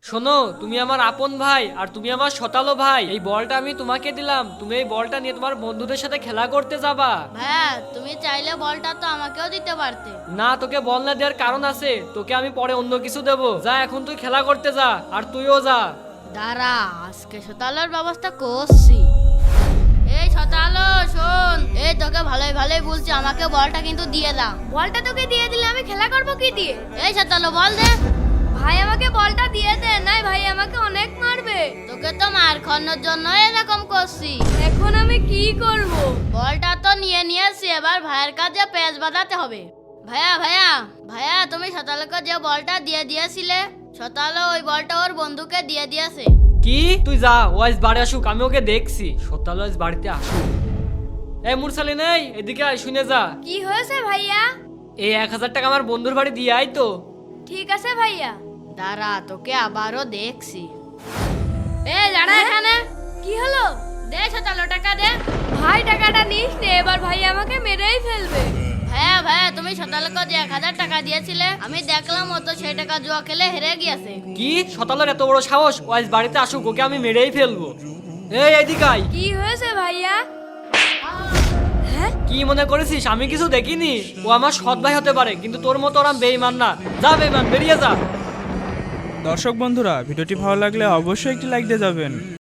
শোনো, তুমি আমার আপন ভাই আর তুমি আমার শতালো ভাই। এই বলটা আমি তোমাকে দিলাম, তুমি এই বলটা নিয়ে তোমার বন্ধুদের সাথে খেলা করতে যাবা। ভাইয়া তুমি চাইলে বলটা তো আমাকেও দিতে পারতে। না, তোকে বল না দেওয়ার কারণ আছে, তোকে আমি পরে অন্য কিছু দেবো। যা, এখন তুই খেলা করতে যা, আর তুইও যা। দাঁড়া, আজকে শতালোর ব্যবস্থা করছি। এই শতালো শোন, এই তোকে ভালোই ভালোই বলছি, আমাকে বলটা কিন্তু দিয়ে দাও। বলটা তোকে দিয়ে দিলে আমি খেলা করবো কি দিয়ে? এই শতালো বল দে। ভাই আমাকে বলটা দিয়ে দে, নাই ভাই আমাকে অনেক মারবে। তোকে তো মার খাওয়ানোর জন্য এরকম করছি। এখন আমি কি করব? বলটা তো নিয়ে নিয়েছি, এবার ভাইয়ের কাছে পেঁচ বাঁধাতে হবে। ভাইয়া ভাইয়া ভাইয়া, তুমি শতালোকে যে বলটা দিয়ে দিয়েছিলে, শতালো ওই বলটা ওর বন্ধুকে দিয়ে দিয়েছে। কি? তুই যা, ও আজ বাড়ি আসুক, আমি ওকে দেখছি। শতালো আজ বাড়িতে আসুক। এই মুরসালি নেই, এদিকে আয়, শুনে যা। কি হয়েছে ভাইয়া? এই 1000 টাকা আমার বন্ধুর বাড়ি দিয়ে আয় তো। ঠিক আছে ভাইয়া। দাঁড়া, তোকে আবারও দেখছি। এ দাঁড়া এখানে। কি হলো? দে শতালো, টাকা দে। ভাই টাকাটা নিস নে, এবার ভাই আমাকে মেরেই ফেলবে। ভাইয়া ভাইয়া, তুমি শতালোকে যে 1000 টাকা দিয়েছিলে, আমি দেখলাম ও তো সেই টাকা জুয়া খেলে হেরে গিয়েছে। কি? শতালোর এত বড় সাহস, ও আজ বাড়িতে আসুক, ওকে আমি মেরেই ফেলবো। এই এদিকে আয়। কি হয়েছে ভাইয়া? কি মনে করেছিস আমি কিছু দেখিনি? ও আমার সৎ ভাই হতে পারে, কিন্তু তোর মতো ওরা বেঈমান না। যা বেঈমান, বেরিয়ে যা। দর্শক বন্ধুরা, ভিডিওটি ভালো লাগলে অবশ্যই একটি লাইক দিয়ে যাবেন।